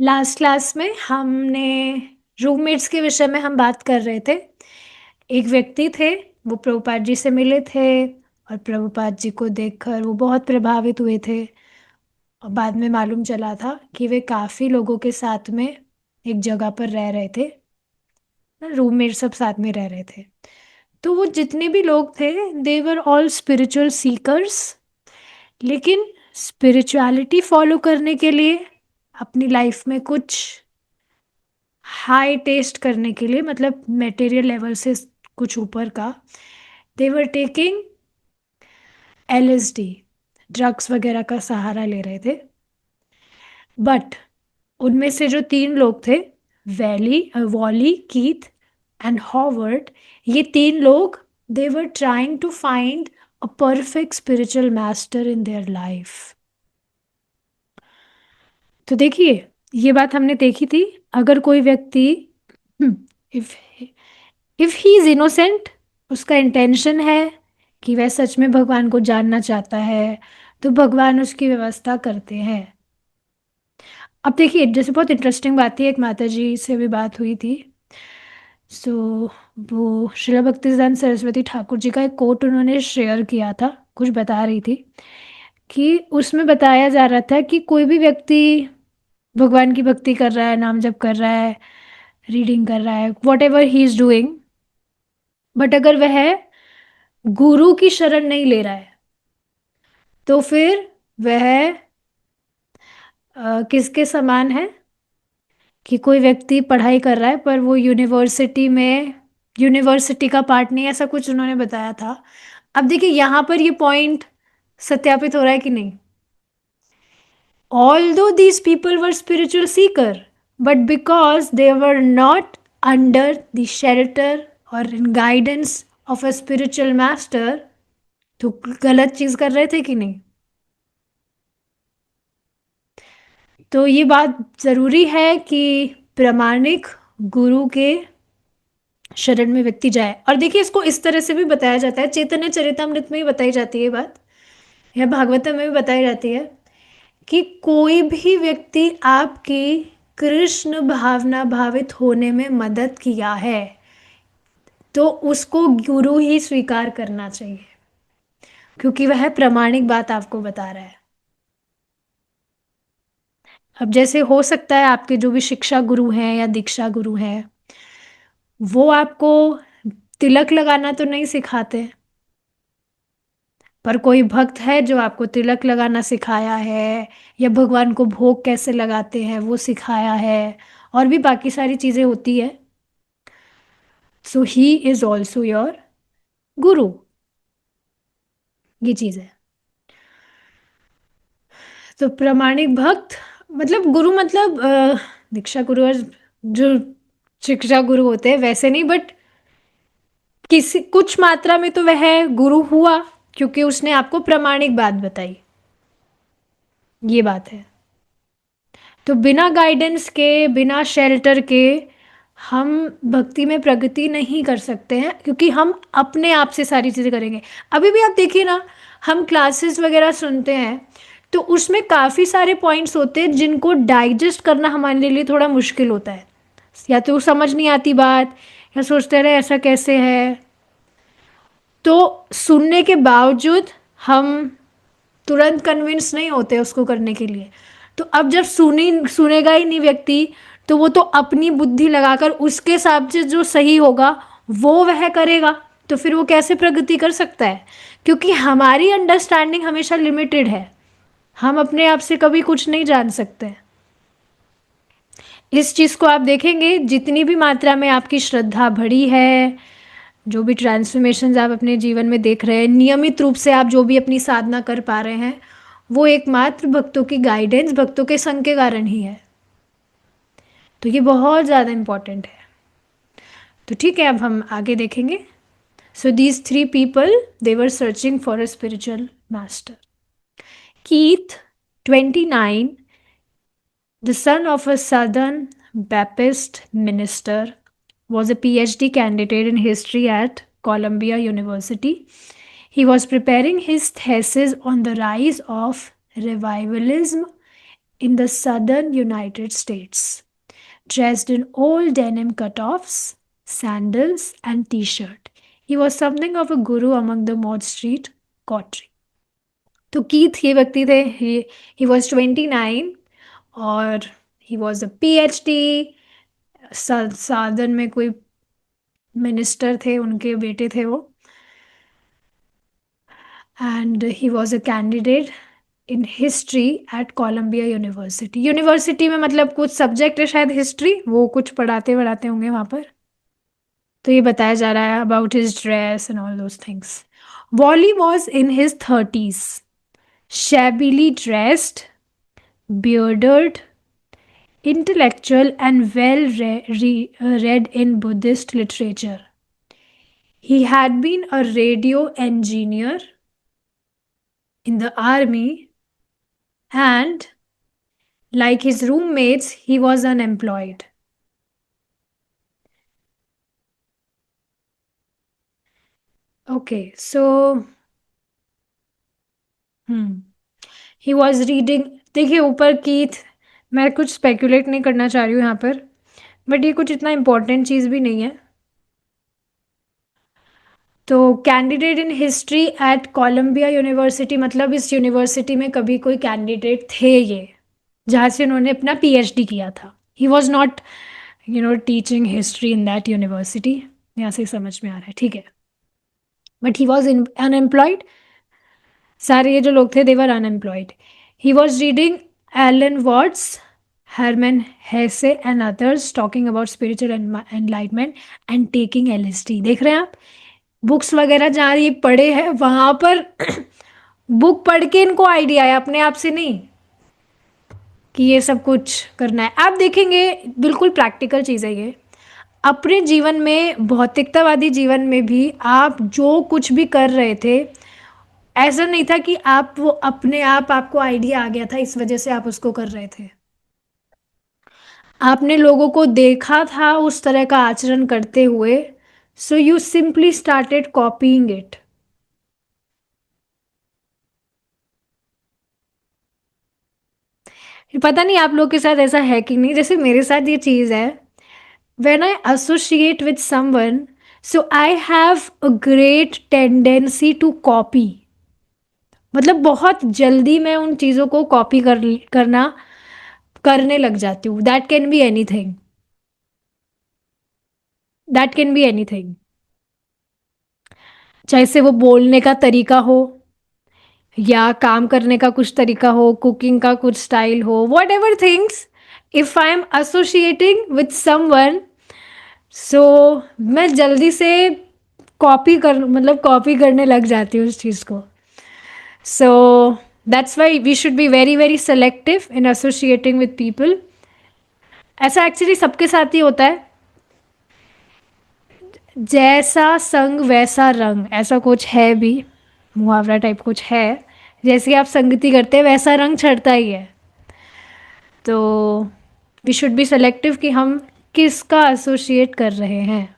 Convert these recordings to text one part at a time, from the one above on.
Last class में हमने roommates के विषय में हम बात कर रहे थे। एक व्यक्ति थे, वो प्रभुपाद जी से मिले थे और प्रभुपाद जी को देखकर वो बहुत प्रभावित हुए थे। और बाद में मालूम चला था कि वे काफ़ी लोगों के साथ में एक जगह पर रह रहे थे। रूममेट सब साथ में रह रहे थे। तो वो जितने भी लोग थे, they were all spiritual seekers. लेकिन स्पिरिचुअलिटी फॉलो करने के लिए अपनी लाइफ में कुछ हाई टेस्ट करने के लिए, मतलब मटेरियल लेवल से कुछ ऊपर का, दे वर टेकिंग LSD, ड्रग्स वगैरह का सहारा ले रहे थे। बट उनमें से जो 3 लोग थे, वॉली, कीथ एंड हॉवर्ड, ये 3 लोग, they were trying to find a perfect spiritual master in their life. तो देखिए, ये बात हमने देखी थी। अगर कोई व्यक्ति, if if he is innocent, उसका इंटेंशन है कि वह सच में भगवान को जानना चाहता है, तो भगवान उसकी व्यवस्था करते हैं। अब देखिए, जैसे बहुत इंटरेस्टिंग बात थी, एक माता जी से भी बात हुई थी। सो वो श्रीला भक्तिसिद्धांत सरस्वती ठाकुर जी का एक कोट उन्होंने शेयर किया था, कुछ बता रही थी कि उसमें बताया जा रहा था कि कोई भी व्यक्ति भगवान की भक्ति कर रहा है, नाम जप कर रहा है, रीडिंग कर रहा है, what ever he is doing, but अगर वह गुरु की शरण नहीं ले रहा है, तो फिर वह किसके समान है कि कोई व्यक्ति पढ़ाई कर रहा है पर वो यूनिवर्सिटी का पार्ट नहीं, ऐसा कुछ उन्होंने बताया था। अब देखिए, यहाँ पर ये पॉइंट सत्यापित हो रहा है कि नहीं। Although these people were spiritual seeker, but because they were not under the shelter or in guidance of a spiritual master, तो गलत चीज कर रहे थे कि नहीं। तो ये बात जरूरी है कि प्रामाणिक गुरु के शरण में व्यक्ति जाए। और देखिए, इसको इस तरह से भी बताया जाता है, चैतन्य चरितमृत में भी बताई जाती है ये बात, या भागवतम में भी बताई जाती है कि कोई भी व्यक्ति आपकी कृष्ण भावना भावित होने में मदद किया है, तो उसको गुरु ही स्वीकार करना चाहिए, क्योंकि वह प्रामाणिक बात आपको बता रहा है। अब जैसे हो सकता है आपके जो भी शिक्षा गुरु हैं या दीक्षा गुरु हैं, वो आपको तिलक लगाना तो नहीं सिखाते, पर कोई भक्त है जो आपको तिलक लगाना सिखाया है, या भगवान को भोग कैसे लगाते हैं वो सिखाया है, और भी बाकी सारी चीजें होती है। सो ही इज ऑल्सो योर गुरु। ये चीज है। तो प्रामाणिक भक्त मतलब गुरु, मतलब दीक्षा गुरु और जो शिक्षा गुरु होते हैं वैसे नहीं, बट किसी कुछ मात्रा में तो वह गुरु हुआ, क्योंकि उसने आपको प्रामाणिक बात बताई। ये बात है। तो बिना गाइडेंस के, बिना शेल्टर के हम भक्ति में प्रगति नहीं कर सकते हैं, क्योंकि हम अपने आप से सारी चीज़ें करेंगे। अभी भी आप देखिए ना, हम क्लासेस वगैरह सुनते हैं, तो उसमें काफ़ी सारे पॉइंट्स होते हैं जिनको डाइजेस्ट करना हमारे लिए थोड़ा मुश्किल होता है। या तो समझ नहीं आती बात, या सोचते रहे ऐसा कैसे है। तो सुनने के बावजूद हम तुरंत कन्विंस नहीं होते उसको करने के लिए। तो अब जब सुनेगा ही नहीं व्यक्ति, तो वो तो अपनी बुद्धि लगाकर उसके हिसाब से जो सही होगा वो वह करेगा, तो फिर वो कैसे प्रगति कर सकता है। क्योंकि हमारी अंडरस्टैंडिंग हमेशा लिमिटेड है, हम अपने आप से कभी कुछ नहीं जान सकते। इस चीज़ को आप देखेंगे, जितनी भी मात्रा में आपकी श्रद्धा बढ़ी है, जो भी ट्रांसफॉर्मेशंस आप अपने जीवन में देख रहे हैं, नियमित रूप से आप जो भी अपनी साधना कर पा रहे हैं, वो एकमात्र भक्तों की गाइडेंस, भक्तों के संग के कारण ही है। तो ये बहुत ज़्यादा इम्पॉर्टेंट है। तो ठीक है, अब हम आगे देखेंगे। So these 3 people, they were searching for a spiritual master. Keith, 29, the son of a Southern Baptist minister, was a PhD candidate in history at Columbia University. He was preparing his thesis on the rise of revivalism in the southern United States, dressed in old denim cutoffs, sandals, and t shirt. He was something of a guru among the Maud Street coterie. तो Keith ये व्यक्ति थे, he was 29 और ही was a PhD. साधन में कोई minister थे, उनके बेटे थे वो. And he was a candidate in history at Columbia University. University में मतलब कुछ सब्जेक्ट है शायद हिस्ट्री, वो कुछ पढ़ाते वढ़ाते होंगे वहाँ पर. तो ये बताया जा रहा है about his dress and all those things. Wally was in his 30s, shabbily dressed, bearded, intellectual, and well read in Buddhist literature. He had been a radio engineer in the army, and like his roommates, he was unemployed. Okay, so he was reading. देखिए ऊपर Keith, मैं कुछ speculate नहीं करना चाह रही हूँ यहाँ पर, बट ये कुछ इतना इम्पोर्टेंट चीज़ भी नहीं है. तो candidate in history at Columbia University मतलब इस यूनिवर्सिटी में कभी कोई कैंडिडेट थे ये, जहाँ से उन्होंने अपना PhD किया था. He was not teaching history in that university. यहाँ से समझ में आ रहा है, ठीक है. But he was unemployed. सारे ये जो लोग थे, they were unemployed. He was reading Alan Watts, Hermann Hesse and others talking about spiritual enlightenment and taking LSD. देख रहे हैं आप, बुक्स वगैरह जहाँ ये पढ़े हैं वहाँ पर बुक पढ़ के इनको आइडिया है, अपने आप से नहीं कि ये सब कुछ करना है. आप देखेंगे बिल्कुल प्रैक्टिकल चीज़ है ये. अपने जीवन में, भौतिकतावादी जीवन में भी आप जो कुछ भी कर रहे थे, ऐसा नहीं था कि आप वो अपने आप आपको आइडिया आ गया था इस वजह से आप उसको कर रहे थे. आपने लोगों को देखा था उस तरह का आचरण करते हुए, so you simply started copying it. पता नहीं आप लोग के साथ ऐसा है कि नहीं, जैसे मेरे साथ ये चीज़ है. When I associate with someone, so I have a great tendency to copy. मतलब बहुत जल्दी मैं उन चीज़ों को कॉपी करने लग जाती हूँ. That can be any thing. That can be any thing. चाहे से वो बोलने का तरीका हो, या काम करने का कुछ तरीका हो, कुकिंग का कुछ स्टाइल हो, whatever things. If I am associating with someone, so मैं जल्दी से कॉपी करने लग जाती हूँ उस चीज़ को. So that's why we should be very very selective in associating with people. ऐसा एक्चुअली सबके साथ ही होता है. जैसा संग वैसा रंग, ऐसा कुछ है भी, मुहावरा टाइप कुछ है. जैसे आप संगति करते हैं वैसा रंग चढ़ता ही है. तो वी शुड बी सेलेक्टिव कि हम किसका एसोसिएट कर रहे हैं.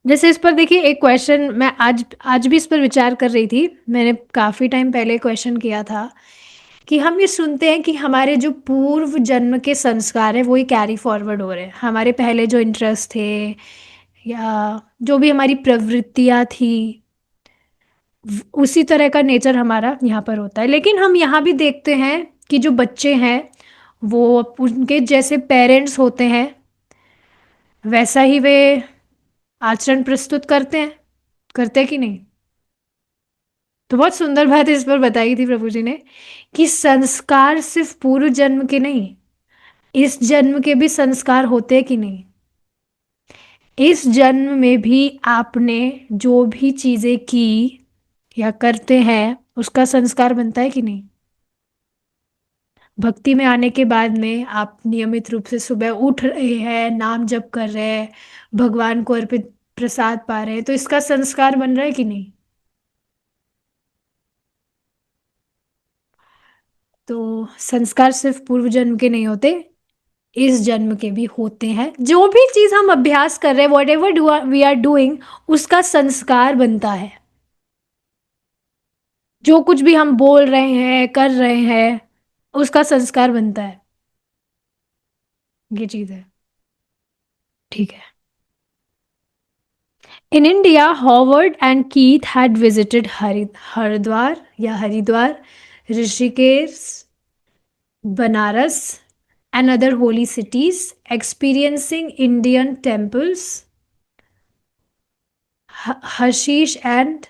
जैसे इस पर देखिए एक क्वेश्चन, मैं आज आज भी इस पर विचार कर रही थी. मैंने काफ़ी टाइम पहले क्वेश्चन किया था कि हम ये सुनते हैं कि हमारे जो पूर्व जन्म के संस्कार हैं वो ही कैरी फॉरवर्ड हो रहे हैं. हमारे पहले जो इंटरेस्ट थे या जो भी हमारी प्रवृत्तियाँ थी, उसी तरह का नेचर हमारा यहाँ पर होता है. लेकिन हम यहाँ भी देखते हैं कि जो बच्चे हैं वो उनके जैसे पेरेंट्स होते हैं, वैसा ही वे आचरण प्रस्तुत करते हैं कि नहीं. तो बहुत सुंदर बात इस पर बताई थी प्रभु जी ने कि संस्कार सिर्फ पूर्व जन्म के नहीं, इस जन्म के भी संस्कार होते हैं कि नहीं. इस जन्म में भी आपने जो भी चीज़ें की या करते हैं उसका संस्कार बनता है कि नहीं. भक्ति में आने के बाद में आप नियमित रूप से सुबह उठ रहे हैं, नाम जप कर रहे हैं, भगवान को अर्पित प्रसाद पा रहे हैं, तो इसका संस्कार बन रहा है कि नहीं. तो संस्कार सिर्फ पूर्व जन्म के नहीं होते, इस जन्म के भी होते हैं. जो भी चीज़ हम अभ्यास कर रहे हैं, whatever we are doing, उसका संस्कार बनता है. जो कुछ भी हम बोल रहे हैं कर रहे हैं उसका संस्कार बनता है। ये चीज है। ठीक है। In India, Howard and Keith had visited Haridwar या Haridwar, Rishikesh, Banaras, and other holy cities, experiencing Indian temples, hashish, and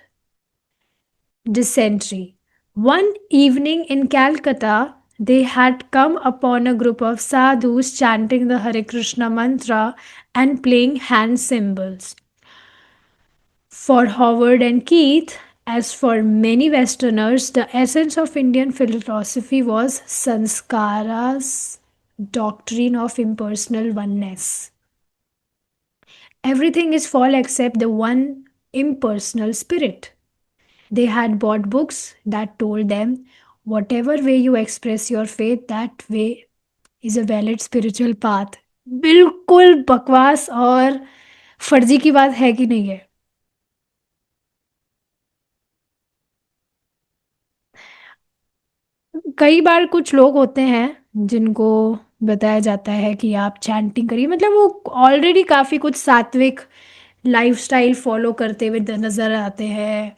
dysentery. One evening in Calcutta, they had come upon a group of sadhus chanting the Hare Krishna mantra and playing hand cymbals. For Howard and Keith, as for many Westerners, the essence of Indian philosophy was Sanskara's doctrine of impersonal oneness. Everything is fall except the one impersonal spirit. They had bought books that told them whatever way you express your faith, that way is a valid spiritual path. बिल्कुल बकवास और फर्जी की बात है कि नहीं है? कई बार कुछ लोग होते हैं जिनको बताया जाता है कि आप चैंटिंग करिए, मतलब वो ऑलरेडी काफ़ी कुछ सात्विक लाइफस्टाइल फॉलो करते हुए नज़र आते हैं।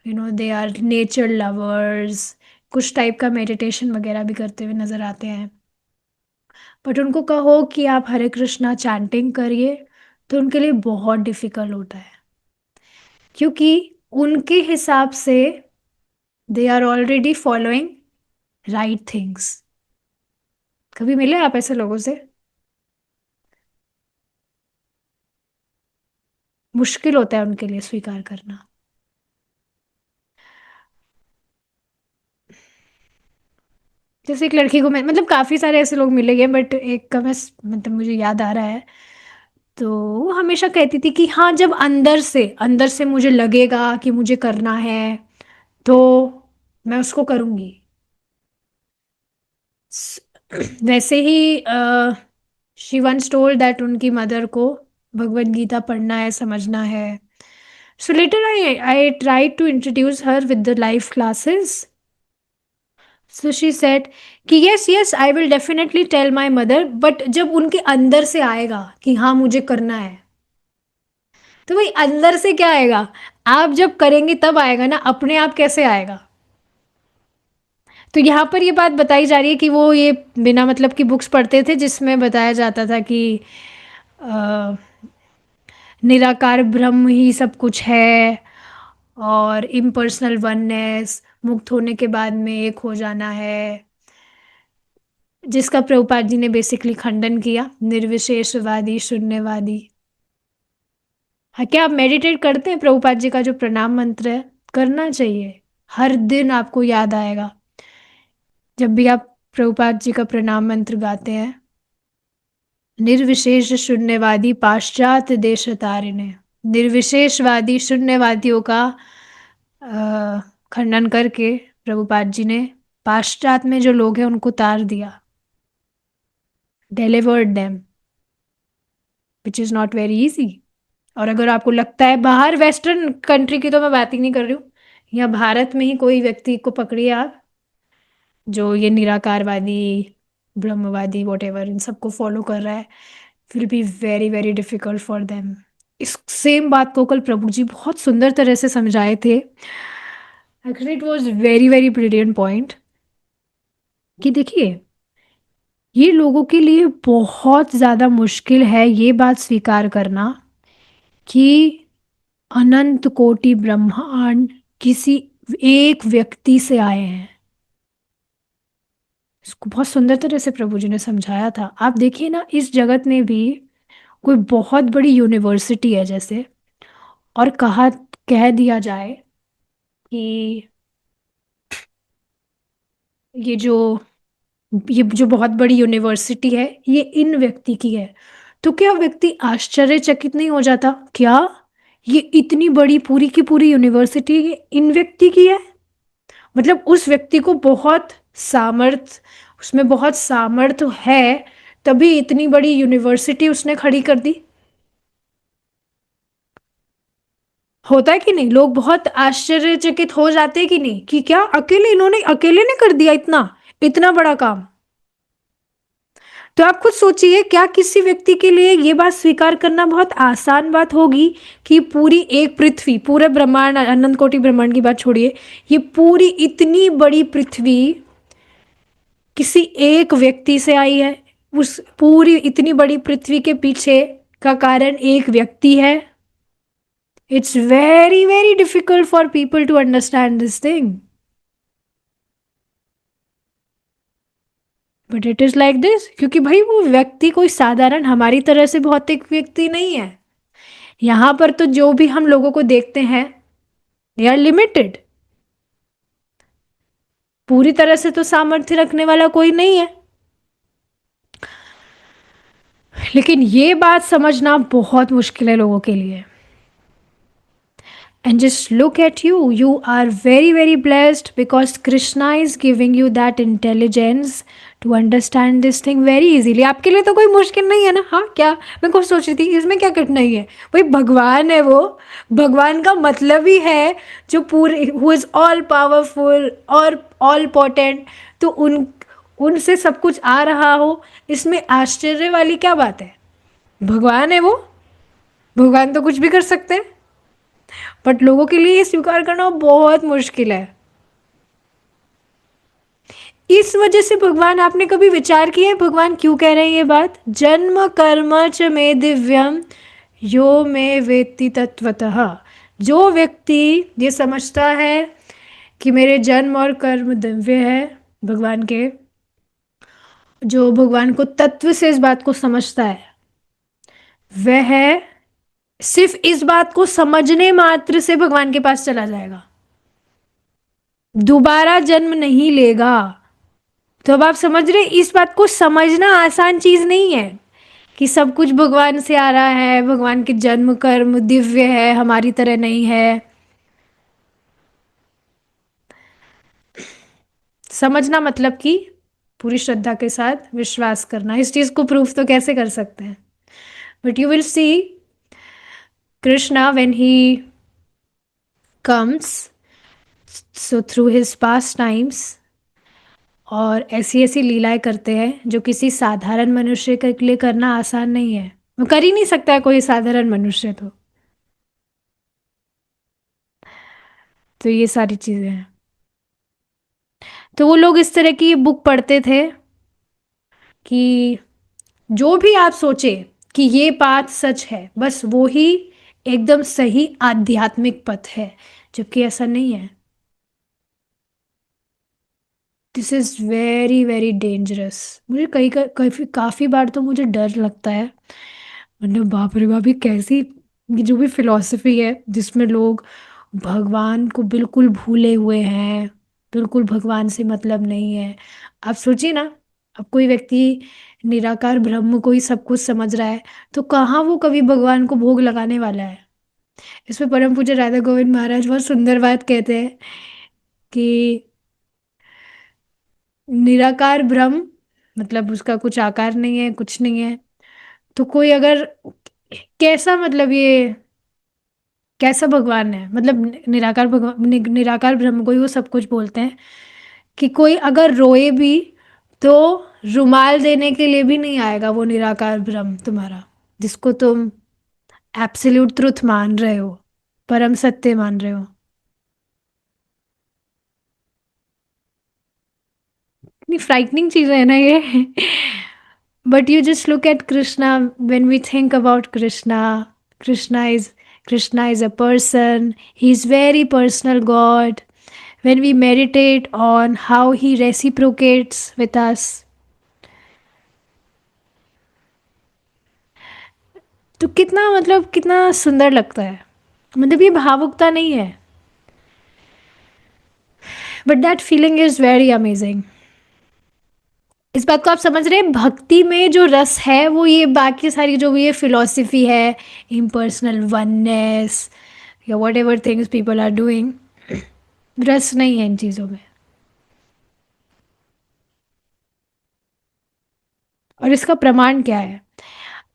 दे आर नेचर लवर्स, कुछ टाइप का मेडिटेशन वगैरह भी करते हुए नज़र आते हैं। बट उनको कहो कि आप हरे कृष्णा चैंटिंग करिए तो उनके लिए बहुत डिफ़िकल्ट होता है, क्योंकि उनके हिसाब से they are already following right things. कभी मिले आप ऐसे लोगों से? मुश्किल होता है उनके लिए स्वीकार करना। जैसे एक लड़की को मैं, मतलब काफ़ी सारे ऐसे लोग मिले हैं बट एक का मैं मतलब मुझे याद आ रहा है। तो वो हमेशा कहती थी कि हाँ, जब अंदर से मुझे लगेगा कि मुझे करना है तो मैं उसको करूँगी। वैसे ही शी वंस टोल्ड दैट उनकी मदर को भगवत गीता पढ़ना है, समझना है। So later I try to introduce her with the life classes. So she said कि yes yes I will definitely tell my mother, but जब उनके अंदर से आएगा कि हाँ मुझे करना है, तो भाई अंदर से क्या आएगा? आप जब करेंगे तब आएगा ना, अपने आप कैसे आएगा? तो यहाँ पर ये बात बताई जा रही है कि वो ये बिना मतलब की बुक्स पढ़ते थे जिसमें बताया जाता था कि अ, निराकार ब्रह्म ही सब कुछ है और इम्पर्सनल वननेस, मुक्त होने के बाद में एक हो जाना है, जिसका प्रभुपाद जी ने बेसिकली खंडन किया, निर्विशेषवादी शून्यवादी। हाँ, क्या आप मेडिटेट करते हैं? प्रभुपाद जी का जो प्रणाम मंत्र है, करना चाहिए। हर दिन आपको याद आएगा जब भी आप प्रभुपाद जी का प्रणाम मंत्र गाते हैं। निर्विशेष शून्यवादी पाश्चात्य देश तारिणे। निर्विशेषवादी शून्यवादियों का खंडन करके प्रभुपाद जी ने पाश्चात्य में जो लोग हैं उनको तार दिया, delivered them, which is not very easy. और अगर आपको लगता है बाहर वेस्टर्न कंट्री की, तो मैं बात ही नहीं कर रही हूँ, या भारत में ही कोई व्यक्ति को पकड़िए आप जो ये निराकारवादी ब्रह्मवादी वॉट एवर इन सबको फॉलो कर रहा है, will be very very difficult for them. इस सेम बात को कल प्रभु जी बहुत सुंदर तरह से समझाए थे। Actually it was very very brilliant point कि देखिए, ये लोगों के लिए बहुत ज़्यादा मुश्किल है ये बात स्वीकार करना कि अनंत कोटि ब्रह्मांड किसी एक व्यक्ति से आए हैं। इसको बहुत सुंदर तरह से प्रभु जी ने समझाया था। आप देखिए ना, इस जगत में भी कोई बहुत बड़ी यूनिवर्सिटी है जैसे, और कह दिया जाए कि ये जो ये जो बहुत बड़ी यूनिवर्सिटी है ये इन व्यक्ति की है, तो क्या व्यक्ति आश्चर्यचकित नहीं हो जाता? क्या ये इतनी बड़ी पूरी की पूरी यूनिवर्सिटी ये इन व्यक्ति की है? मतलब उस व्यक्ति को बहुत सामर्थ, उसमें बहुत सामर्थ्य है, तभी इतनी बड़ी यूनिवर्सिटी उसने खड़ी कर दी। होता है कि नहीं, लोग बहुत आश्चर्यचकित हो जाते हैं कि नहीं, कि क्या अकेले ने कर दिया इतना इतना बड़ा काम। तो आप खुद सोचिए, क्या किसी व्यक्ति के लिए ये बात स्वीकार करना बहुत आसान बात होगी कि पूरी एक पृथ्वी, पूरे ब्रह्मांड, अनंत कोटि ब्रह्मांड की बात छोड़िए, ये पूरी इतनी बड़ी पृथ्वी किसी एक व्यक्ति से आई है, उस पूरी इतनी बड़ी पृथ्वी के पीछे का कारण एक व्यक्ति है। It's very very difficult for people to understand this thing, but it is like this, क्योंकि भाई वो व्यक्ति कोई साधारण हमारी तरह से भौतिक व्यक्ति नहीं है। यहाँ पर तो जो भी हम लोगों को देखते हैं, दे आर लिमिटेड। पूरी तरह से तो सामर्थ्य रखने वाला कोई नहीं है। लेकिन ये बात समझना बहुत मुश्किल है लोगों के लिए। And just look at you. You are very, very blessed because Krishna is giving you that intelligence to understand this thing very easily. आपके लिए तो कोई मुश्किल नहीं है ना। हाँ क्या, मैं कुछ सोच रही थी इसमें क्या कठिनाई है, भाई भगवान है वो। भगवान का मतलब ही है जो पूरे, हु इज ऑल पावरफुल और ऑल पोटेंट, तो उनसे सब कुछ आ रहा हो, इसमें आश्चर्य वाली क्या बात है। भगवान है वो, भगवान तो कुछ भी कर सकते हैं। बट लोगों के लिए ये स्वीकार करना बहुत मुश्किल है। इस वजह से भगवान, आपने कभी विचार किया है भगवान क्यों कह रहे हैं ये बात? जन्म कर्म च मे दिव्यम यो मे वेत्ति तत्वतः। जो व्यक्ति ये समझता है कि मेरे जन्म और कर्म दिव्य है भगवान के, जो भगवान को तत्व से इस बात को समझता है, वह सिर्फ इस बात को समझने मात्र से भगवान के पास चला जाएगा, दोबारा जन्म नहीं लेगा। तो अब आप समझ रहे, इस बात को समझना आसान चीज नहीं है कि सब कुछ भगवान से आ रहा है, भगवान के जन्म कर्म दिव्य है, हमारी तरह नहीं है। समझना मतलब कि पूरी श्रद्धा के साथ विश्वास करना। इस चीज को प्रूफ तो कैसे कर सकते हैं, but you will see Krishna when he comes, so through his past times, और ऐसी ऐसी लीलाएं करते हैं जो किसी साधारण मनुष्य के लिए करना आसान नहीं है। वो कर ही नहीं सकता है कोई साधारण मनुष्य। तो ये सारी चीजें हैं। तो वो लोग इस तरह की बुक पढ़ते थे कि जो भी आप सोचे कि ये बात सच है, बस वो ही एकदम सही आध्यात्मिक पथ है, जबकि ऐसा नहीं है। This is very very dangerous. मुझे काफी काफी बार तो मुझे डर लगता है, मतलब बाप रे बाप, ये कैसी, ये जो भी फिलॉसफी है जिसमें लोग भगवान को बिल्कुल भूले हुए हैं, बिल्कुल भगवान से मतलब नहीं है। आप सोचिए ना, अब कोई व्यक्ति निराकार ब्रह्म को ही सब कुछ समझ रहा है, तो कहाँ वो कभी भगवान को भोग लगाने वाला है। इसमें परम पूज्य राधा गोविंद महाराज बहुत सुंदर बात कहते हैं कि निराकार ब्रह्म मतलब उसका कुछ आकार नहीं है, कुछ नहीं है। तो कोई अगर, कैसा मतलब ये कैसा भगवान है, मतलब निराकार भगवान, निराकार ब्रह्म को ही वो सब कुछ बोलते हैं, कि कोई अगर रोए भी तो रुमाल देने के लिए भी नहीं आएगा वो निराकार ब्रह्म तुम्हारा, जिसको तुम एब्सोल्यूट ट्रुथ मान रहे हो, परम सत्य मान रहे हो। इतनी फ्राइटनिंग चीज है ना ये। But you just look at Krishna, when we think about Krishna, Krishna is Krishna is a person, he is very personal god. When we meditate on how he reciprocates with us, तो कितना मतलब कितना सुंदर लगता है। मतलब ये भावुकता नहीं है, but that feeling is very amazing. इस बात को आप समझ रहे हैं, भक्ति में जो रस है वो ये बाकी सारी जो भी ये फिलॉसफी है, इम्पर्सनल वननेस या whatever things people are doing, रस नहीं है इन चीज़ों में। और इसका प्रमाण क्या है?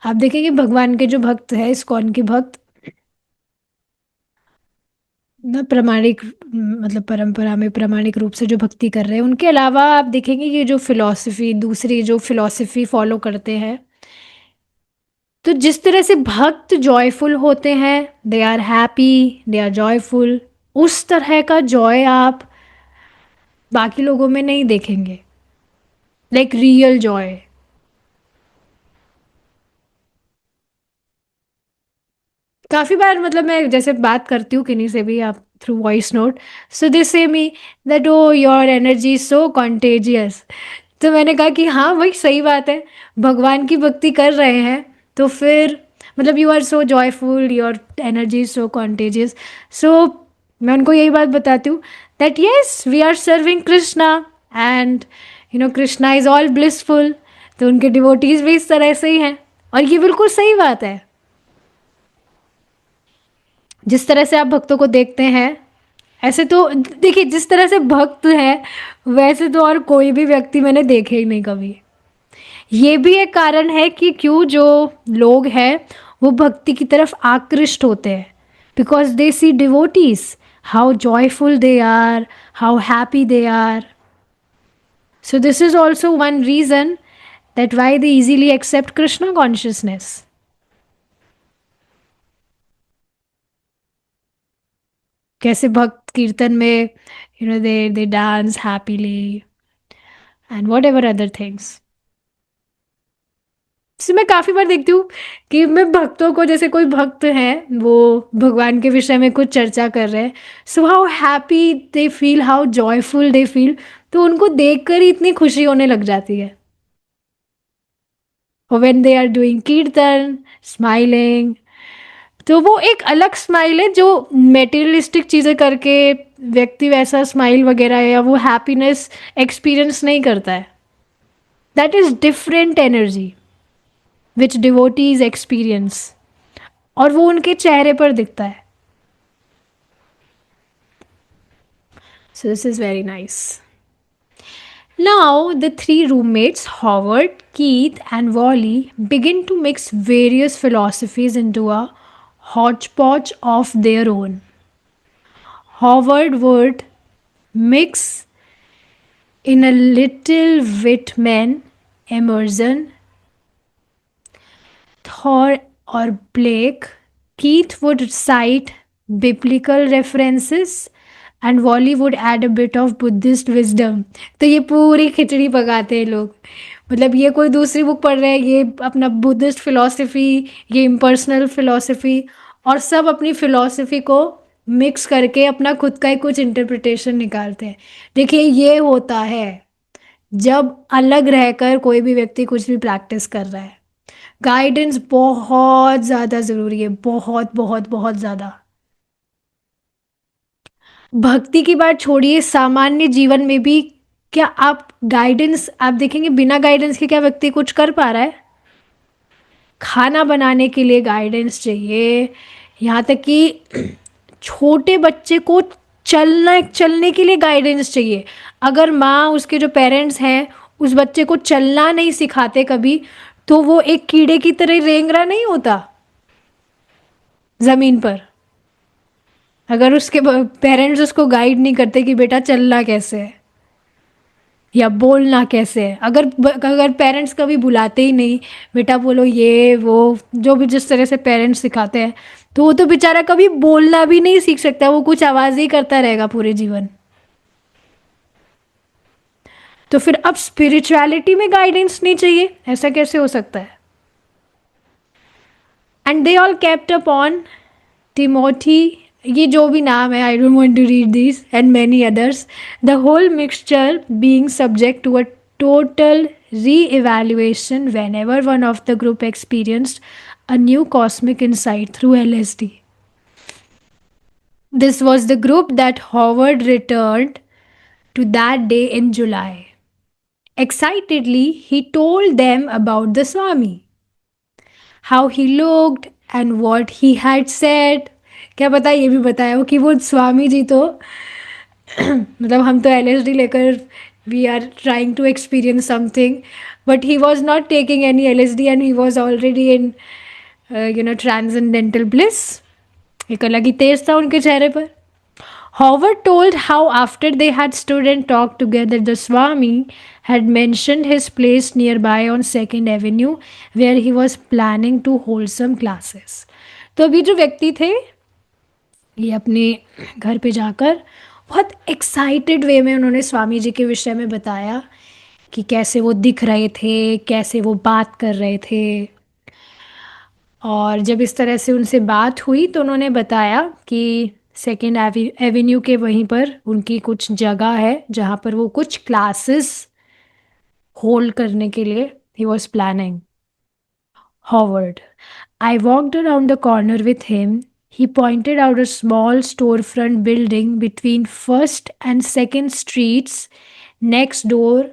आप देखेंगे भगवान के जो भक्त है, इस्कॉन के भक्त, ना प्रामाणिक मतलब परंपरा में प्रामाणिक रूप से जो भक्ति कर रहे हैं, उनके अलावा आप देखेंगे ये जो फिलॉसफी दूसरी जो फिलॉसफी फॉलो करते हैं, तो जिस तरह से भक्त जॉयफुल होते हैं, they are happy, they are joyful, उस तरह का जॉय आप बाकी लोगों में नहीं देखेंगे, लाइक रियल जॉय। काफ़ी बार मतलब मैं जैसे बात करती हूँ किन्हीं से भी आप through voice note, so they say me that oh your energy is so contagious. तो मैंने कहा कि हाँ वही सही बात है, भगवान की भक्ति कर रहे हैं तो फिर मतलब you are so joyful, your energy is so contagious. So मैं उनको यही बात बताती हूँ that yes we are serving Krishna and Krishna is all blissful. तो उनके डिवोटीज भी इस तरह से ही हैं, और ये बिल्कुल सही बात है। जिस तरह से आप भक्तों को देखते हैं, ऐसे तो देखिए जिस तरह से भक्त है वैसे तो और कोई भी व्यक्ति मैंने देखे ही नहीं कभी। ये भी एक कारण है कि क्यों जो लोग हैं वो भक्ति की तरफ आकृष्ट होते हैं, because they see devotees, how joyful they are, how happy they are. So this is also one reason that why they easily accept Krishna consciousness. कैसे भक्त कीर्तन में they dance happily and whatever other things. इससे मैं काफ़ी बार देखती हूँ कि मैं भक्तों को, जैसे कोई भक्त हैं वो भगवान के विषय में कुछ चर्चा कर रहे हैं, so how happy they feel, how joyful they feel, तो उनको देखकर ही इतनी खुशी होने लग जाती है। और व्हेन दे आर डूइंग कीर्तन स्माइलिंग, तो वो एक अलग स्माइल है जो मेटेरियलिस्टिक चीज़ें करके व्यक्ति वैसा स्माइल वगैरह या वो हैप्पीनेस एक्सपीरियंस नहीं करता है। That is different energy which devotees experience, और वो उनके चेहरे पर दिखता है। So this is very nice. Now, the three roommates, Howard, Keith, and Wally, begin to mix various philosophies into a hodgepodge of their own. Howard would mix in a little Whitman, Emerson, Thor, or Blake. Keith would cite biblical references and Wally would add a bit of Buddhist wisdom. तो ये पूरी खिचड़ी पकाते हैं लोग, मतलब ये कोई दूसरी बुक पढ़ रहे हैं, ये अपना बुद्धिस्ट फिलॉसफी, ये इम्पर्सनल फिलॉसफी, और सब अपनी फिलॉसफी को मिक्स करके अपना खुद का ही कुछ इंटरप्रिटेशन निकालते हैं। देखिए ये होता है जब अलग रहकर कोई भी व्यक्ति कुछ भी प्रैक्टिस कर रहा है। गाइडेंस बहुत ज़्यादा ज़रूरी है, बहुत बहुत बहुत ज़्यादा। भक्ति की बात छोड़िए, सामान्य जीवन में भी क्या आप गाइडेंस, आप देखेंगे बिना गाइडेंस के क्या व्यक्ति कुछ कर पा रहा है? खाना बनाने के लिए गाइडेंस चाहिए, यहाँ तक कि छोटे बच्चे को चलने के लिए गाइडेंस चाहिए। अगर माँ, उसके जो पेरेंट्स हैं उस बच्चे को चलना नहीं सिखाते कभी, तो वो एक कीड़े की तरह रेंग रहा नहीं होता ज़मीन पर। अगर उसके पेरेंट्स उसको गाइड नहीं करते कि बेटा चलना कैसे है या बोलना कैसे है, अगर अगर पेरेंट्स कभी बुलाते ही नहीं, बेटा बोलो ये वो, जो भी जिस तरह से पेरेंट्स सिखाते हैं, तो वो तो बेचारा कभी बोलना भी नहीं सीख सकता, वो कुछ आवाज़ ही करता रहेगा पूरे जीवन। तो फिर अब स्पिरिचुअलिटी में गाइडेंस नहीं चाहिए, ऐसा कैसे हो सकता है? And they all kept up on Timothy, ये जो भी नाम है, I don't want to read this, and many others, the whole mixture being subject to a total re-evaluation whenever one of the group experienced a new cosmic insight through LSD. This was the group that Howard returned to that day in July. Excitedly, he told them about the Swami, how he looked and what he had said. क्या पता ये भी बताया हो कि वो स्वामी जी तो मतलब हम तो LSD लेकर we are trying to experience something, but he was not taking any LSD and he was already in transcendental bliss. एक अलग ही तेज था उनके चेहरे पर। Howard told how, after they had stood and talked together, the Swami had mentioned his place nearby on Second Avenue, where he was planning to hold some classes. तो अभी जो व्यक्ति थे, ये अपने घर पे जाकर बहुत एक्साइटेड वे में उन्होंने स्वामी जी के विषय में बताया कि कैसे वो दिख रहे थे, कैसे वो बात कर रहे थे। और जब इस तरह से उनसे बात हुई तो उन्होंने बताया कि सेकेंड एवेन्यू के वहीं पर उनकी कुछ जगह है जहाँ पर वो कुछ क्लासेस होल्ड करने के लिए he was planning. Howard. I walked around the corner with him. He pointed out a small storefront building between First and Second Streets next door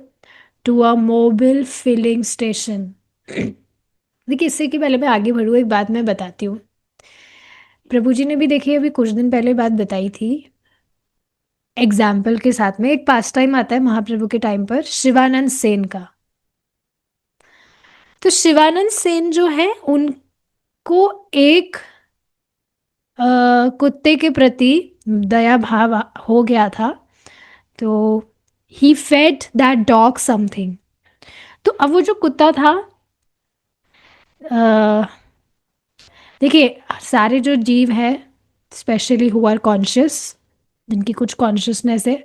to a mobile filling station. देखिए, इससे कि पहले मैं आगे बढ़ूँ, एक बात मैं बताती हूँ। प्रभु जी ने भी देखिए अभी कुछ दिन पहले बात बताई थी एग्जाम्पल के साथ में। एक पास टाइम आता है महाप्रभु के टाइम पर शिवानंद सेन का। तो शिवानंद सेन जो है उनको एक कुत्ते के प्रति दया भाव हो गया था। तो ही फेड दैट डॉग समथिंग। तो अब वो जो कुत्ता था, अ, देखिए सारे जो जीव है स्पेशली हु आर कॉन्शियस, जिनकी कुछ कॉन्शियसनेस है,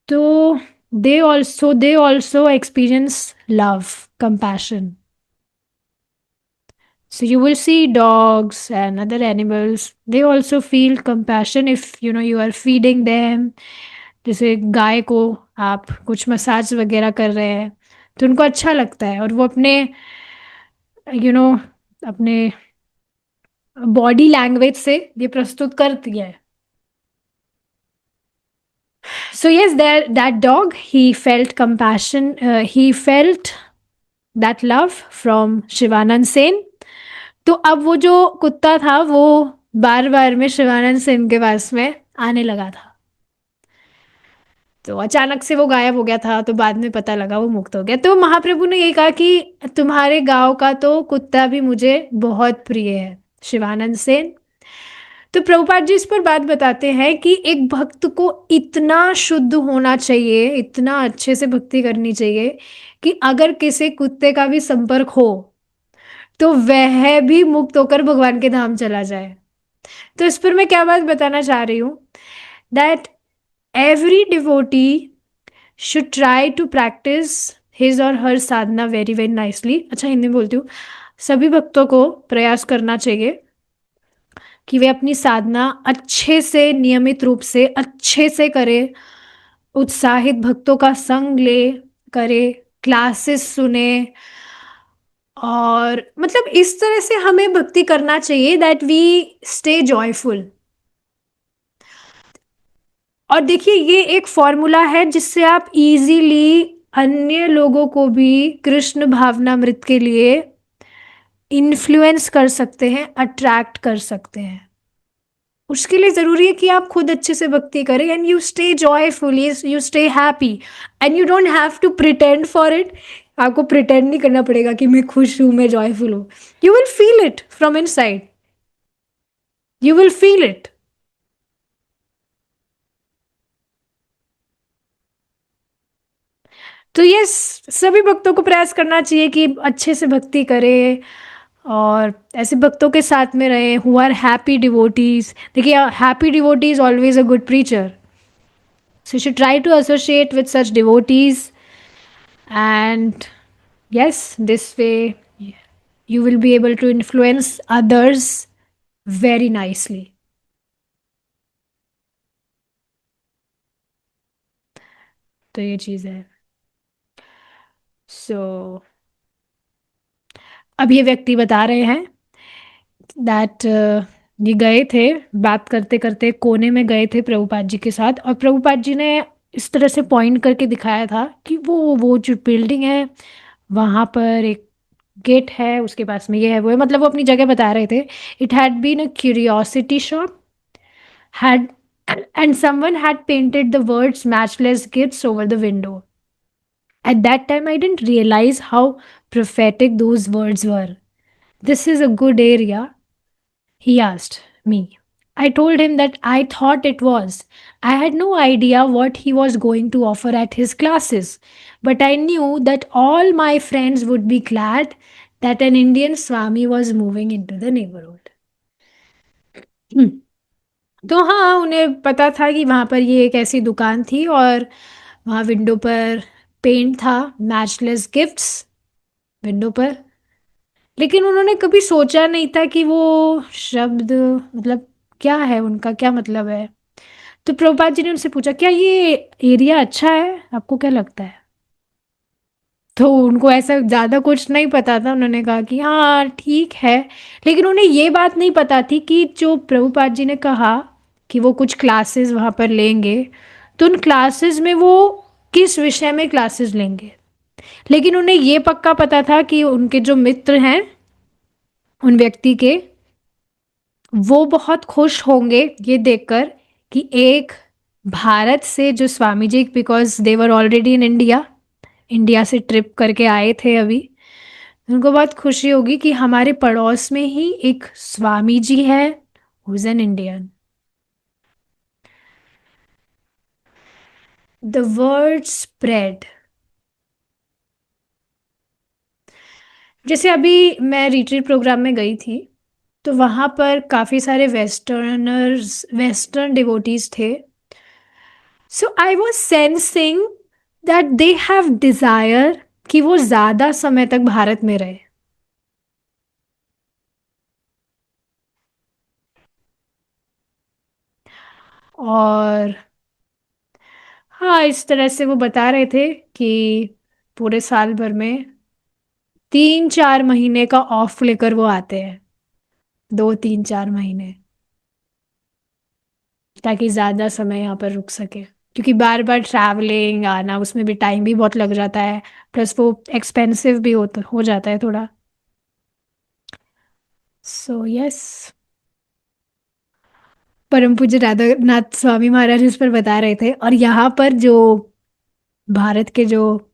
तो they also experience love, compassion. So you will see dogs and other animals. They also feel compassion if you are feeding them. जैसे गाय को आप कुछ मसाज वगैरह कर रहे हैं तो उनको अच्छा लगता है और वो अपने यू नो अपने बॉडी लैंग्वेज से ये प्रस्तुत करती है. So yes, that dog, he felt compassion. He felt that love from Shivanand Sen. तो अब वो जो कुत्ता था वो बार बार में शिवानंद सेन के पास में आने लगा था. तो अचानक से वो गायब हो गया था तो बाद में पता लगा वो मुक्त हो गया. तो महाप्रभु ने यही कहा कि तुम्हारे गांव का तो कुत्ता भी मुझे बहुत प्रिय है, शिवानंद सेन. तो प्रभुपाद जी इस पर बात बताते हैं कि एक भक्त को इतना शुद्ध होना चाहिए, इतना अच्छे से भक्ति करनी चाहिए कि अगर किसी कुत्ते का भी संपर्क हो तो वह भी मुक्त होकर भगवान के धाम चला जाए. तो इस पर मैं क्या बात बताना चाह रही हूँ, that every devotee should try to practice his और her sadhana very very nicely. अच्छा हिंदी में बोलती हूँ. सभी भक्तों को प्रयास करना चाहिए कि वे अपनी साधना अच्छे से, नियमित रूप से अच्छे से करें, उत्साहित भक्तों का संग ले करे, क्लासेस सुने, और मतलब इस तरह से हमें भक्ति करना चाहिए दैट वी स्टे जॉयफुल. और देखिए ये एक फॉर्मूला है जिससे आप इजीली अन्य लोगों को भी कृष्ण भावनामृत के लिए इन्फ्लुएंस कर सकते हैं, अट्रैक्ट कर सकते हैं. उसके लिए ज़रूरी है कि आप खुद अच्छे से भक्ति करें and you stay joyful, you stay happy and you don't have to pretend for it. आपको प्रिटेंड नहीं करना पड़ेगा कि मैं खुश हूँ, मैं जॉयफुल हूँ. You will feel it from inside, you will feel it. तो ये सभी भक्तों को प्रयास करना चाहिए कि अच्छे से भक्ति करें और ऐसे भक्तों के साथ में रहे हु आर हैप्पी डिवोटीज. देखिए happy devotee is always a good preacher. So you should try to associate with such devotees, and yes, this way you will be able to influence others very nicely. तो ये चीज़ है. सो अब ये व्यक्ति बता रहे हैं दैट ये गए थे, बात करते करते कोने में गए थे प्रभुपाद जी के साथ, और प्रभुपाद जी ने इस तरह से पॉइंट करके दिखाया था कि वो जो बिल्डिंग है वहाँ पर एक गेट है, उसके पास में ये है वो है, मतलब वो अपनी जगह बता रहे थे. It had been a curiosity shop had and someone had painted the words matchless gifts over the window. At that time, I didn't realize how prophetic those words were. This is a good area, he asked me. I told him that I thought it was. I had no idea what he was going to offer at his classes, but I knew that all my friends would be glad that an Indian Swami was moving into the neighborhood. हम्म, तो हाँ, उन्हें पता था कि वहाँ पर ये एक ऐसी दुकान थी और वहाँ विंडो पर पेंट था, मैचलेस गिफ्ट्स विंडो पर। लेकिन उन्होंने कभी सोचा नहीं था कि वो शब्द मतलब क्या है, उनका क्या मतलब है। तो प्रभुपाद जी ने उनसे पूछा, क्या ये एरिया अच्छा है, आपको क्या लगता है? तो उनको ऐसा ज़्यादा कुछ नहीं पता था, उन्होंने कहा कि हाँ ठीक है। लेकिन उन्हें ये बात नहीं पता थी कि जो प्रभुपाद जी ने कहा कि वो कुछ क्लासेस वहाँ पर लेंगे, तो उन क्लासेस में वो किस विषय में क्लासेस लेंगे। लेकिन उन्हें ये पक्का पता था कि उनके जो मित्र हैं उन व्यक्ति के, वो बहुत खुश होंगे ये देखकर कि एक भारत से जो Swami ji, because they were already in India, India से ट्रिप करके आए थे अभी, उनको बहुत खुशी होगी कि हमारे पड़ोस में ही एक स्वामी जी है who is an Indian. The word spread. जैसे अभी मैं रिट्रीट प्रोग्राम में गई थी, तो वहाँ पर काफ़ी सारे वेस्टर्न डिवोटीज थे। So I was sensing that they have desire कि वो ज़्यादा समय तक भारत में रहे। और हाँ, इस तरह से वो बता रहे थे कि पूरे साल भर में 3-4 महीने का ऑफ लेकर वो आते हैं, 2-3-4 महीने, ताकि ज़्यादा समय यहाँ पर रुक सके, क्योंकि बार बार ट्रैवलिंग आना उसमें भी टाइम भी बहुत लग जाता है, प्लस वो एक्सपेंसिव भी हो जाता है थोड़ा। सो यस, परम पूज्य राधानाथ स्वामी महाराज इस पर बता रहे थे। और यहाँ पर जो भारत के जो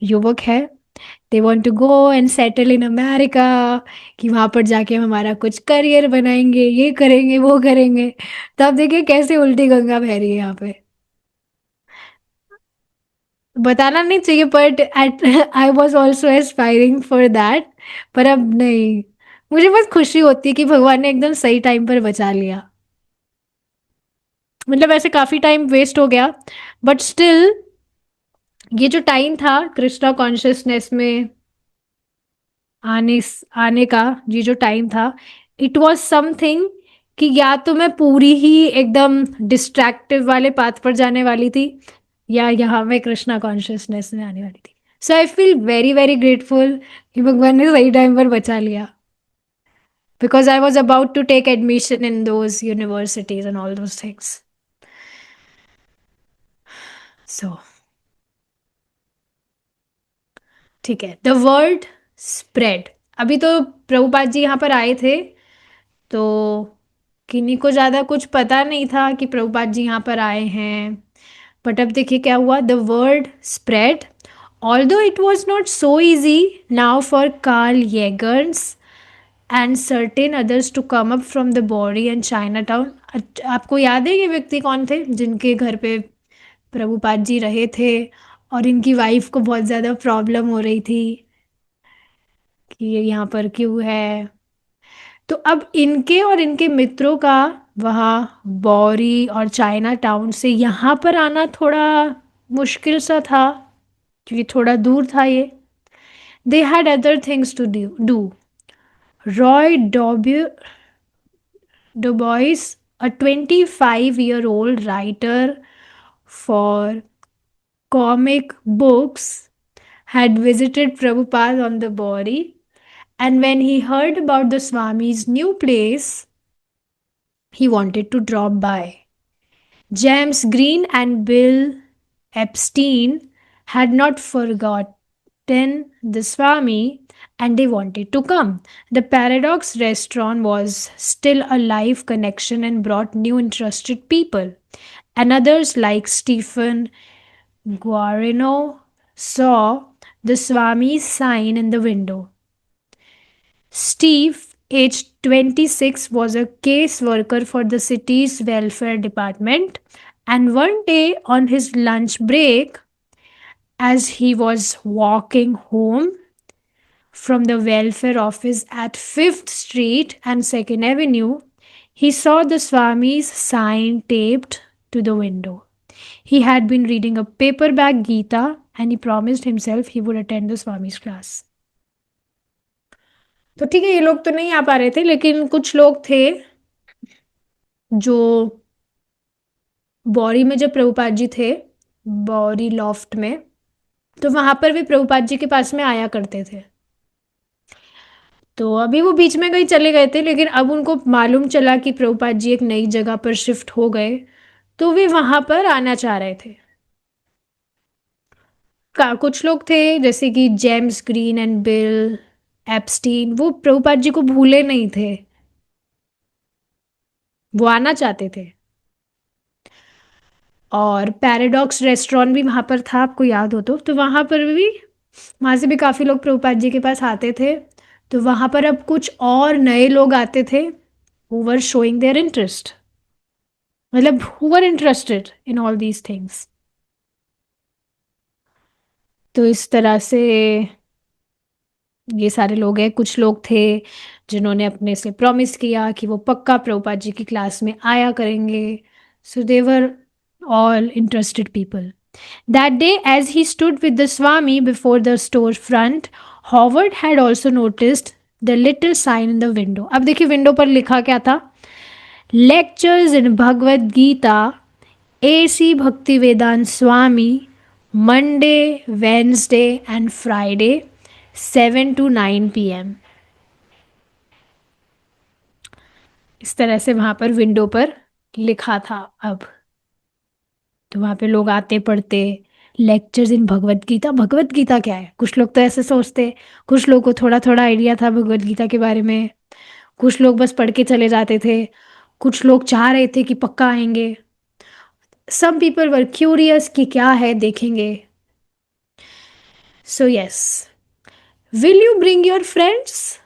युवक है, they want to go and settle in America, कि वहाँ पर जाके हम हमारा कुछ करियर बनाएंगे, ये करेंगे वो करेंगे। तो आप देखिए कैसे उल्टी गंगा बह रही है यहाँ पे। बताना नहीं चाहिए, but at I was also aspiring for that. पर अब नहीं, मुझे बस खुशी होती है कि भगवान ने एकदम सही टाइम पर बचा लिया। मतलब ऐसे काफ़ी टाइम वेस्ट हो गया, बट स्टिल ये जो टाइम था कृष्णा कॉन्शियसनेस में आने आने का, ये जो टाइम था, इट वॉज समथिंग कि या तो मैं पूरी ही एकदम डिस्ट्रैक्टिव वाले पाथ पर जाने वाली थी, या यहाँ मैं कृष्णा कॉन्शियसनेस में आने वाली थी। So I feel very very grateful कि भगवान ने सही टाइम पर बचा लिया, because I was about to take admission in those universities and all those things. So ठीक है, द वर्ड स्प्रेड। अभी तो प्रभुपाद जी यहाँ पर आए थे, तो किन्हीं को ज़्यादा कुछ पता नहीं था कि प्रभुपाद जी यहाँ पर आए हैं। बट अब देखिए क्या हुआ, the word spread. Although it was not so easy now for Karl Yeagers and certain others to come up from the body and Chinatown. आपको याद है ये व्यक्ति कौन थे जिनके घर पे प्रभुपाद जी रहे थे, और इनकी वाइफ को बहुत ज़्यादा प्रॉब्लम हो रही थी कि ये यहाँ पर क्यों है। तो अब इनके और इनके मित्रों का वहाँ बौरी और चाइना टाउन से यहाँ पर आना थोड़ा मुश्किल सा था, क्योंकि थोड़ा दूर था ये। They had other things to do. Roy Dubois, a 25-year-old writer for comic books, had visited Prabhupada on the body, and when he heard about the Swami's new place, he wanted to drop by. James Green and Bill Epstein had not forgotten the Swami, and they wanted to come. The Paradox restaurant was still a live connection and brought new interested people. And others like Stephen Guarino saw the Swami's sign in the window. Steve aged 26, was a case worker for the city's welfare department. And one day on his lunch break, as he was walking home from the welfare office at 5th Street and 2nd Avenue, he saw the Swami's sign taped to the window. He had been reading a paperback Gita and he promised himself he would attend the Swami's class. तो ठीक है, ये लोग तो नहीं आ पा रहे थे, लेकिन कुछ लोग थे जो बौरी में, जब प्रभुपाद जी थे बौरी लॉफ्ट में, तो वहां पर भी प्रभुपाद जी के पास में आया करते थे। तो अभी वो बीच में कहीं चले गए थे, लेकिन अब उनको मालूम चला कि प्रभुपाद जी एक नई जगह पर शिफ्ट हो गए, तो वे वहां पर आना चाह रहे थे। कुछ लोग थे जैसे कि James green and bill Epstein, वो प्रभुपाद जी को भूले नहीं थे, वो आना चाहते थे। और पैराडॉक्स रेस्टोरेंट भी वहाँ पर था, आपको याद हो तो वहाँ पर भी, वहाँ से भी काफ़ी लोग प्रभुपाद जी के पास आते थे। तो वहाँ पर अब कुछ और नए लोग आते थे, who were showing their interest, मतलब who were interested in all these things। तो इस तरह से ये सारे लोग हैं। कुछ लोग थे जिन्होंने अपने से प्रॉमिस किया कि वो पक्का प्रभुपाद जी की क्लास में आया करेंगे। सो दे वर all interested people. That day, as he stood with the Swami before the store front, Howard had also noticed the little sign in the window. अब देखिए विंडो पर लिखा क्या था? Lectures in Bhagavad Gita, AC Bhaktivedant Swami, Monday, Wednesday and Friday, 7 to 9 p.m. इस तरह से वहाँ पर विंडो पर लिखा था। अब तो वहाँ पे लोग आते पढ़ते, लेक्चर्स इन भगवत गीता। भगवत गीता क्या है? कुछ लोग तो ऐसे सोचते, कुछ लोग को थोड़ा थोड़ा आइडिया था भगवत गीता के बारे में, कुछ लोग बस पढ़ के चले जाते थे, कुछ लोग चाह रहे थे कि पक्का आएंगे। सम पीपल वर क्यूरियस कि क्या है, देखेंगे। So yes, will you bring your friends?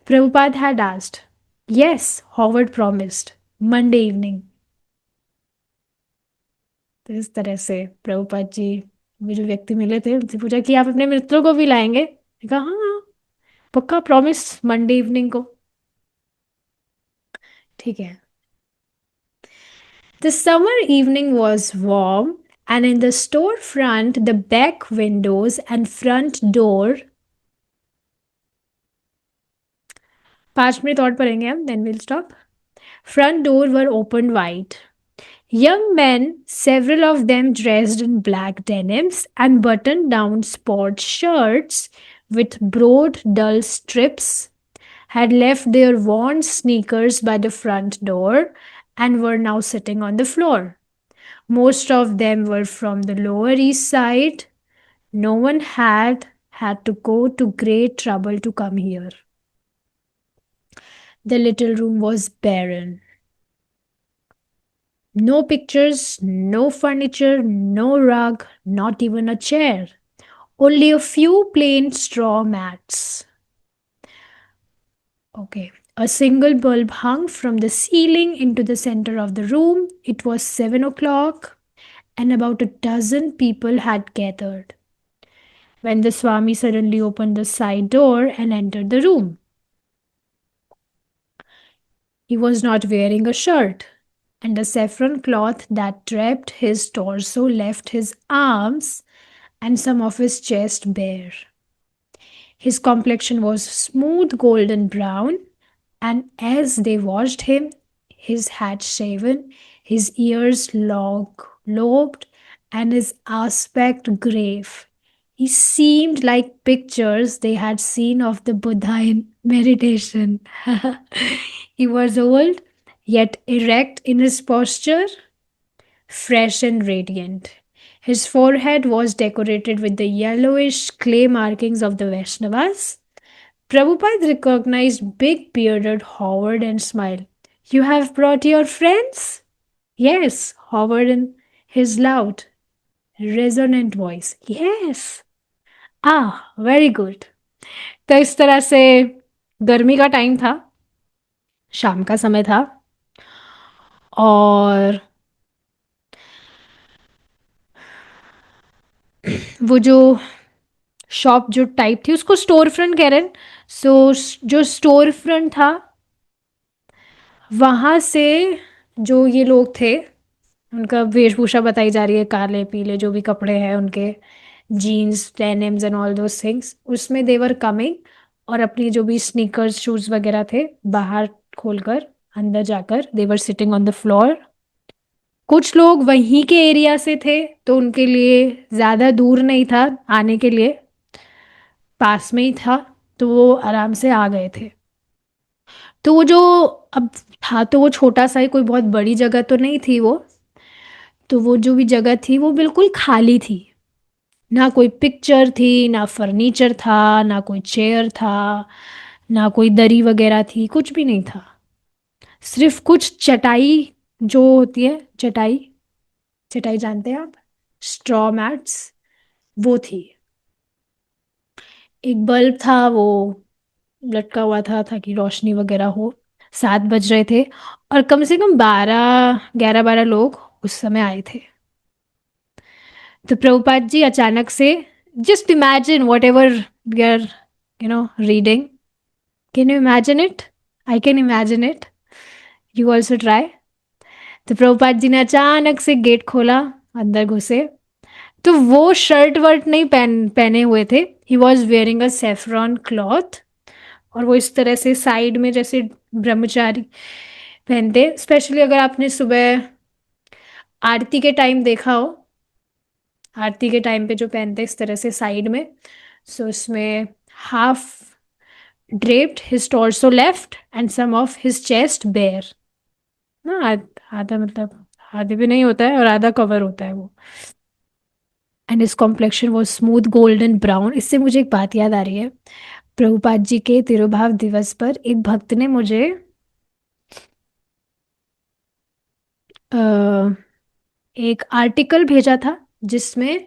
Prabhupada had asked. Yes, Howard promised, Monday evening. तो इस तरह से प्रभुपाद जी, वे जो व्यक्ति मिले थे, उनसे पूछा कि आप अपने मित्रों को भी लाएंगे? कहा हाँ, पक्का, प्रॉमिस, मंडे इवनिंग को। ठीक है। The summer evening was warm, and in the store front, the back windows and front door, 5 minute और पढ़ेंगे हम, then we'll stop. Front door were opened wide. Young men, several of them dressed in black denims and buttoned down sports shirts with broad, dull strips, had left their worn sneakers by the front door and were now sitting on the floor. Most of them were from the Lower East Side. No one had to go to great trouble to come here. The little room was barren. No pictures, no furniture, no rug, not even a chair. Only a few plain straw mats. Okay. A single bulb hung from the ceiling into the center of the room. It was 7 o'clock, and about a dozen people had gathered when the Swami suddenly opened the side door and entered the room. He was not wearing a shirt, and the saffron cloth that draped his torso left his arms and some of his chest bare. His complexion was smooth golden brown, and as they watched him, his head shaven, his ears lobed, and his aspect grave. He seemed like pictures they had seen of the Buddha in meditation. He was old, yet erect in his posture, fresh and radiant. His forehead was decorated with the yellowish clay markings of the Vaishnavas. Prabhupada recognized big bearded Howard and smiled. You have brought your friends? Yes, Howard in his loud, resonant voice. Yes. Ah, very good. तो इस तरह से गर्मी का time था, शाम का समय था। और वो जो शॉप जो टाइप थी उसको स्टोर फ्रंट कह रहे हैं। सो जो स्टोर फ्रंट था वहाँ से जो ये लोग थे, उनका वेशभूषा बताई जा रही है, काले पीले जो भी कपड़े हैं उनके, jeans denims and all those things, उसमें देवर कमिंग। और अपनी जो भी स्नीकर्स शूज वगैरह थे बाहर खोलकर, अंदर जाकर देवर सिटिंग ऑन द फ्लोर। कुछ लोग वहीं के एरिया से थे तो उनके लिए ज़्यादा दूर नहीं था आने के लिए, पास में ही था, तो वो आराम से आ गए थे। तो वो जो अब था तो वो छोटा सा ही, कोई बहुत बड़ी जगह तो नहीं थी वो। तो वो जो भी जगह थी वो बिल्कुल खाली थी। ना कोई पिक्चर थी, ना फर्नीचर था, ना कोई चेयर था, ना कोई दरी वगैरह थी, कुछ भी नहीं था। सिर्फ कुछ चटाई, जो होती है चटाई, चटाई जानते हैं आप, स्ट्रॉ मैट्स, वो थी। एक बल्ब था वो लटका हुआ था ताकि रोशनी वगैरह हो। 7 बज रहे थे और कम से कम 11 लोग उस समय आए थे। तो प्रभुपाद जी अचानक से, just imagine whatever we are reading, can you imagine it? I can imagine it, you also try. तो प्रभुपाद जी ने अचानक से गेट खोला, अंदर घुसे। तो वो शर्ट वर्ट नहीं पहने हुए थे, he was wearing a saffron cloth. और वो इस तरह से साइड में जैसे ब्रह्मचारी पहनते, स्पेशली अगर आपने सुबह आरती के टाइम देखा हो, आरती के टाइम पे जो पहनते इस तरह से साइड में। सो इसमें half draped his torso left and some of his chest bare ना, आधा मतलब आधे भी नहीं होता है और आधा कवर होता है वो। एंड हिज कॉम्प्लेक्शन वो स्मूथ गोल्डन ब्राउन। इससे मुझे एक बात याद आ रही है, प्रभुपाद जी के तिरुभाव दिवस पर एक भक्त ने मुझे अ, एक आर्टिकल भेजा था जिसमें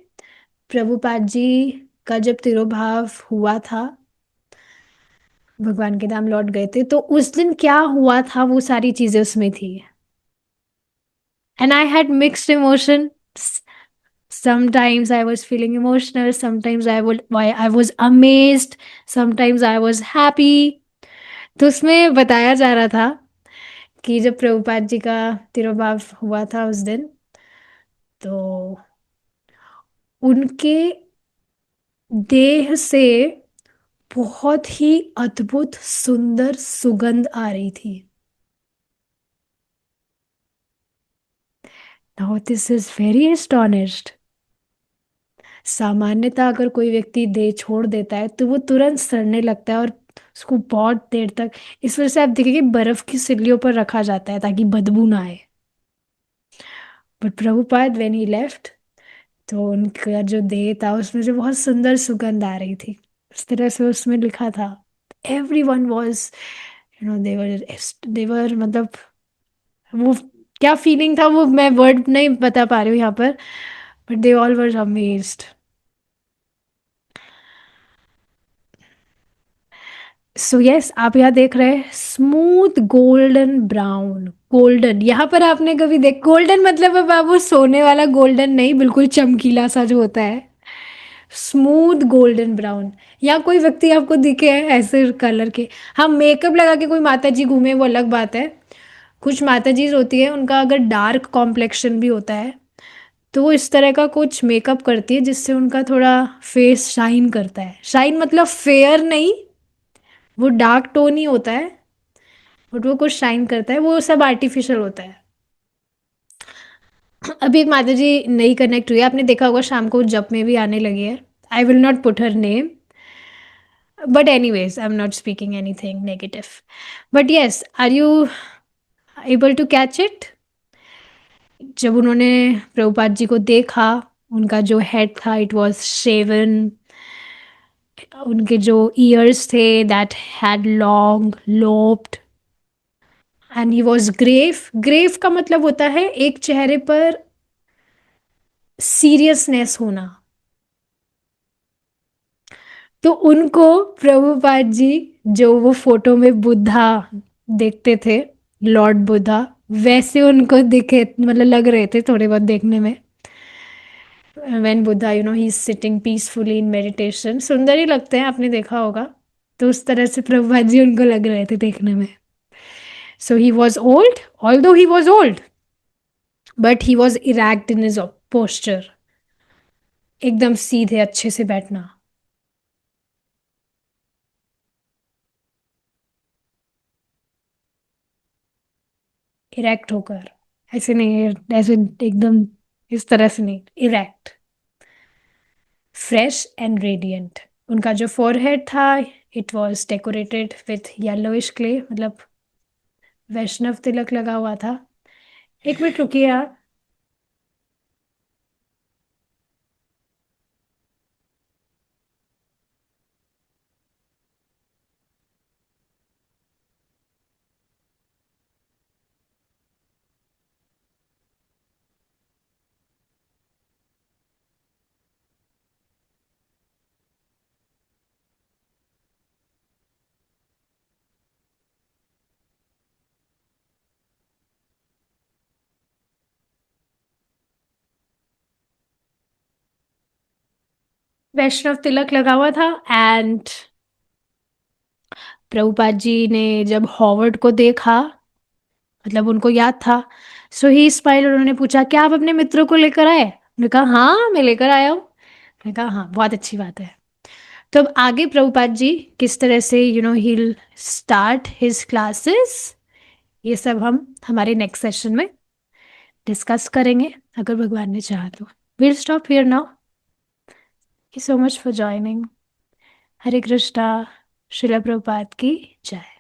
प्रभुपाद जी का जब तिरुभाव हुआ था, भगवान के धाम लौट गए थे, तो उस दिन क्या हुआ था वो सारी चीजें उसमें थी। And I had mixed emotion, sometimes I was feeling emotional, sometimes I was amazed, sometimes I was happy। तो उसमें बताया जा रहा था कि जब प्रभुपाद जी का तिरुभाव हुआ था उस दिन, तो उनके देह से बहुत ही अद्भुत सुंदर सुगंध आ रही थी। Now this is very astonished. सामान्यतः अगर कोई व्यक्ति देह छोड़ देता है तो वो तुरंत सड़ने लगता है और उसको बहुत देर तक, इस वजह से आप देखेंगे बर्फ की सिल्लियों पर रखा जाता है ताकि बदबू ना आए। But Prabhupada when he left, तो उनका जो देह था उसमें से बहुत सुंदर सुगंध आ रही थी। इस तरह से उसमें लिखा था, एवरी वन वॉज देवर मतलब वो क्या फीलिंग था वो मैं वर्ड नहीं बता पा रही हूँ यहाँ पर, but they all were amazed. So yes, आप यहाँ देख रहे हैं स्मूथ गोल्डन ब्राउन, गोल्डन। यहाँ पर आपने कभी देख, गोल्डन मतलब अब आप वो सोने वाला गोल्डन नहीं, बिल्कुल चमकीला सा जो होता है, स्मूथ गोल्डन ब्राउन। या कोई व्यक्ति आपको दिखे ऐसे कलर के, हाँ मेकअप लगा के कोई माता जी घूमे वो अलग बात है। कुछ माता जी होती है उनका अगर डार्क कॉम्प्लेक्शन भी होता है तो वो इस तरह का कुछ मेकअप करती है जिससे उनका थोड़ा फेस शाइन करता है। शाइन मतलब फेयर नहीं, वो डार्क टोन ही होता है, बट वो कुछ शाइन करता है, वो सब आर्टिफिशियल होता है। अभी एक माता जी नई कनेक्ट हुई है, आपने देखा होगा शाम को जप में भी आने लगी है। I will not put her name, but anyways I am not speaking anything negative. But yes, are you able to catch it? जब उन्होंने प्रभुपाद जी को देखा, उनका जो हेड था इट वॉज शेवन, उनके जो ईयर्स थे that had long lobed, and he was grave. Grave का मतलब होता है एक चेहरे पर सीरियसनेस होना। तो उनको प्रभुपाद जी, जो वो फोटो में बुद्धा देखते थे लॉर्ड बुद्धा, वैसे उनको दिखे, मतलब लग रहे थे थोड़े बहुत देखने में। When Buddha you know he is sitting peacefully in meditation, सुंदर ही लगते हैं, आपने देखा होगा। तो उस तरह से प्रभुपाद जी उनको लग रहे थे देखने में। सो ही वॉज ओल्ड, ऑल दो he was old, but he was erect in his posture, एकदम सीधे अच्छे से बैठना, इरेक्ट होकर। ऐसे नहीं, ऐसे एकदम इस तरह से नहीं, इरेक्ट, फ्रेश एंड रेडियंट। उनका जो फोरहेड था, it was decorated with yellowish clay, मतलब वैष्णव तिलक लगा हुआ था। एक मिनट रुकिए आप। वैष्णव तिलक लगा हुआ था, एंड प्रभुपाद जी ने जब हॉवर्ड को देखा, मतलब उनको याद था, सो ही स्माइल, उन्होंने पूछा क्या आप अपने मित्रों को लेकर आए? उन्होंने कहा हाँ मैं लेकर आया हूँ। मैंने कहा हाँ बहुत अच्छी बात है। तो अब आगे प्रभुपाद जी किस तरह से ही स्टार्ट हिज क्लासेस, ये सब हम हमारे नेक्स्ट सेशन में डिस्कस करेंगे, अगर भगवान ने चाहा तो। Will stop here now. You so much for joining. Hare Krishna. Srila Prabhupada की जय।